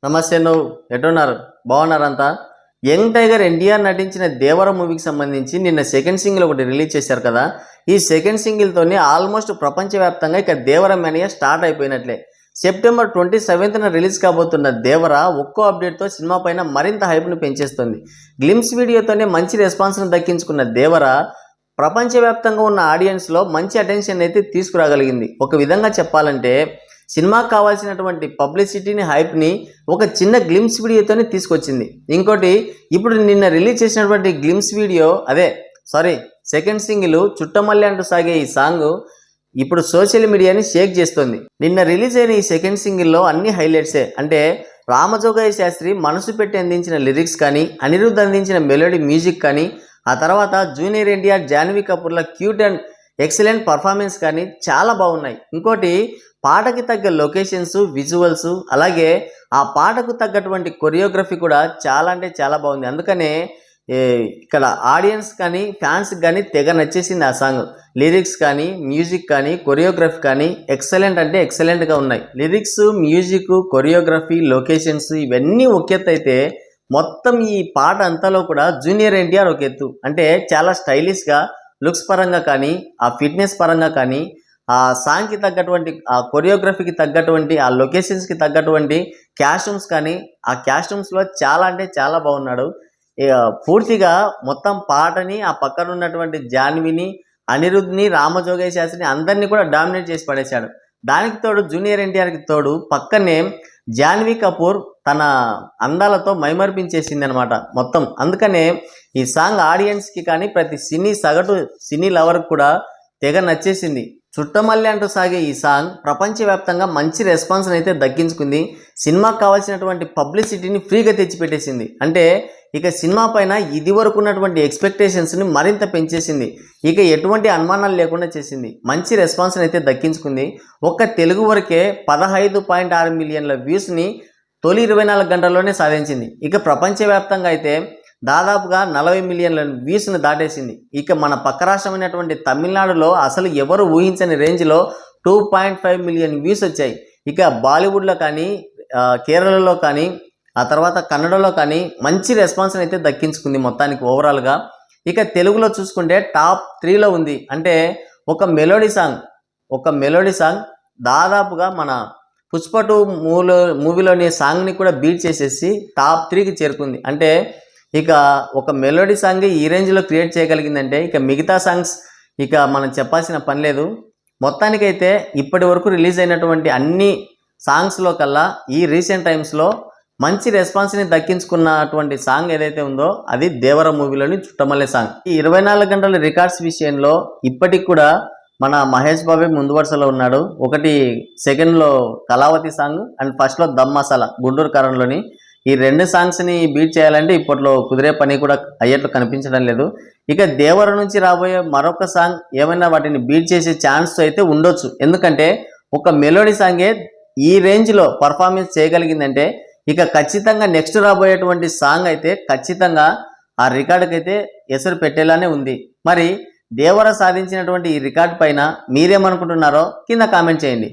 నమస్తే. నువ్వు ఎటున్నారు? బాగున్నారంతా? Young tiger NTR నటించిన దేవర మూవీకి సంబంధించి నిన్న సెకండ్ సింగిల్ ఒకటి రిలీజ్ చేశారు కదా. ఈ సెకండ్ సింగిల్తోనే ఆల్మోస్ట్ ప్రపంచవ్యాప్తంగా ఇక దేవర మేనియా స్టార్ట్ అయిపోయినట్లే. సెప్టెంబర్ 27న రిలీజ్ కాబోతున్న దేవర ఒక్కో అప్డేట్తో సినిమా పైన మరింత హైప్ను పెంచేస్తుంది. గ్లిమ్స్ వీడియోతోనే మంచి రెస్పాన్స్ను దక్కించుకున్న దేవర ప్రపంచవ్యాప్తంగా ఉన్న ఆడియన్స్లో మంచి అటెన్షన్ అయితే తీసుకురాగలిగింది. ఒక విధంగా చెప్పాలంటే సినిమాకి కావాల్సినటువంటి పబ్లిసిటీని, హైప్ని ఒక చిన్న గ్లిమ్స్ వీడియోతోనే తీసుకొచ్చింది. ఇంకోటి, ఇప్పుడు నిన్న రిలీజ్ చేసినటువంటి glimpse video second single Chuttamalle అంటూ సాగే ఈ సాంగ్ ఇప్పుడు సోషల్ మీడియాని షేక్ చేస్తుంది. నిన్న రిలీజ్ అయిన ఈ సెకండ్ సింగిల్లో అన్ని హైలైట్సే. అంటే రామజోగయ్య శాస్త్రి మనసు పెట్టి అందించిన లిరిక్స్ కానీ, అనిరుద్ధ్ అందించిన మెలోడీ మ్యూజిక్ కానీ, ఆ తర్వాత జూనియర్ ఎన్టీఆర్, జాన్వీ కపూర్ల క్యూట్ అండ్ ఎక్సలెంట్ పర్ఫార్మెన్స్ కానీ చాలా బాగున్నాయి. ఇంకోటి, పాటకి తగ్గ లొకేషన్స్, విజువల్స్, అలాగే ఆ పాటకు తగ్గటువంటి కొరియోగ్రఫీ కూడా చాలా అంటే చాలా బాగుంది. అందుకనే ఇక్కడ ఆడియన్స్ కానీ, ఫ్యాన్స్ కానీ తెగ నచ్చేసింది ఆ సాంగ్. లిరిక్స్ కానీ, మ్యూజిక్ కానీ, కొరియోగ్రఫీ కానీ ఎక్సలెంట్ అంటే ఎక్సలెంట్గా ఉన్నాయి. లిరిక్స్, మ్యూజిక్, కొరియోగ్రఫీ, లొకేషన్స్ ఇవన్నీ ఒక ఎత్తు అయితే, మొత్తం ఈ పాట అంతలో కూడా జూనియర్ ఎన్టీఆర్ ఒక ఎత్తు. అంటే చాలా స్టైలిష్గా లుక్స్ పరంగా కానీ, ఆ ఫిట్నెస్ పరంగా కానీ, ఆ సాంగ్కి తగ్గటువంటి, ఆ కొరియోగ్రఫీకి తగ్గటువంటి, ఆ లొకేషన్స్కి తగ్గటువంటి క్యాస్ట్యూమ్స్ కానీ, ఆ క్యాస్ట్యూమ్స్లో చాలా అంటే చాలా బాగున్నాడు. పూర్తిగా మొత్తం పాటని, ఆ పక్కన ఉన్నటువంటి జాన్విని, అనిరుద్ని, రామజోగయ్య శాస్త్రిని అందరినీ కూడా డామినేట్ చేసి పడేశాడు. దానికి తోడు జూనియర్ ఎన్టీఆర్కి తోడు పక్కనే జాన్వీ కపూర్ తన అందాలతో మైమర్పించేసింది అనమాట మొత్తం. అందుకనే ఈ సాంగ్ ఆడియన్స్కి కానీ, ప్రతి సగటు సినీ లవర్కి కూడా తెగ నచ్చేసింది. చుట్టమల్లి అంటూ సాగే ఈ సాంగ్ ప్రపంచవ్యాప్తంగా మంచి రెస్పాన్స్ అయితే దక్కించుకుంది. సినిమాకి కావాల్సినటువంటి పబ్లిసిటీని ఫ్రీగా తెచ్చిపెట్టేసింది. అంటే ఇక సినిమా పైన ఇది వరకు ఉన్నటువంటి ఎక్స్పెక్టేషన్స్ని మరింత పెంచేసింది. ఇక ఎటువంటి అనుమానాలు లేకుండా చేసింది. మంచి రెస్పాన్స్ అయితే దక్కించుకుంది. ఒక్క తెలుగు వరకే 15.6 మిలియన్ల వ్యూస్ని తొలి 24 గంటల్లోనే సాధించింది. ఇక ప్రపంచవ్యాప్తంగా అయితే దాదాపుగా 40 మిలియన్ల వ్యూస్ను దాటేసింది. ఇక మన పక్క రాష్ట్రమైనటువంటి తమిళనాడులో అసలు ఎవరు ఊహించని రేంజ్లో 2.5 మిలియన్ వ్యూస్ వచ్చాయి. ఇక బాలీవుడ్లో కానీ, కేరళలో కానీ, ఆ తర్వాత కన్నడలో కానీ మంచి రెస్పాన్స్ అయితే దక్కించుకుంది మొత్తానికి ఓవరాల్గా. ఇక తెలుగులో చూసుకుంటే టాప్ 3లో ఉంది. అంటే ఒక మెలోడీ సాంగ్ దాదాపుగా మన పుష్ప 2 మూవీలోని సాంగ్ని కూడా బీట్ చేసేసి టాప్ 3కి చేరుకుంది. అంటే ఇక ఒక మెలోడీ సాంగ్ ఈ రేంజ్లో క్రియేట్ చేయగలిగిందంటే ఇక మిగతా సాంగ్స్ ఇక మనం చెప్పాల్సిన పని లేదు. మొత్తానికైతే ఇప్పటి వరకు రిలీజ్ అయినటువంటి అన్ని సాంగ్స్లో కల్లా ఈ రీసెంట్ టైమ్స్లో మంచి రెస్పాన్స్ని దక్కించుకున్నటువంటి సాంగ్ ఏదైతే ఉందో అది దేవర మూవీలోని చుట్టమల్లె సాంగ్. ఈ 24 గంటల రికార్డ్స్ విషయంలో ఇప్పటికి కూడా మన మహేష్ బాబే ముందు వరుసలో ఉన్నాడు. ఒకటి సెకండ్లో కళావతి సాంగ్ అండ్ ఫస్ట్లో దమ్ మసాలా గుంటూరు కారంలోని. ఈ 2 సాంగ్స్ని బీట్ చేయాలంటే ఇప్పట్లో కుదిరే పని కూడా అయ్యేట్లు కనిపించడం లేదు. ఇక దేవర నుంచి రాబోయే మరొక సాంగ్ ఏమైనా వాటిని బీట్ చేసే ఛాన్స్ అయితే ఉండొచ్చు. ఎందుకంటే ఒక మెలోడీ సాంగే ఈ రేంజ్లో పర్ఫార్మెన్స్ చేయగలిగిందంటే ఇక ఖచ్చితంగా నెక్స్ట్ రాబోయేటువంటి సాంగ్ అయితే ఖచ్చితంగా ఆ రికార్డుకి అయితే ఎసరు పెట్టేలానే ఉంది. మరి దేవర సాధించినటువంటి ఈ రికార్డ్ పైన మీరేమనుకుంటున్నారో కింద కామెంట్ చేయండి.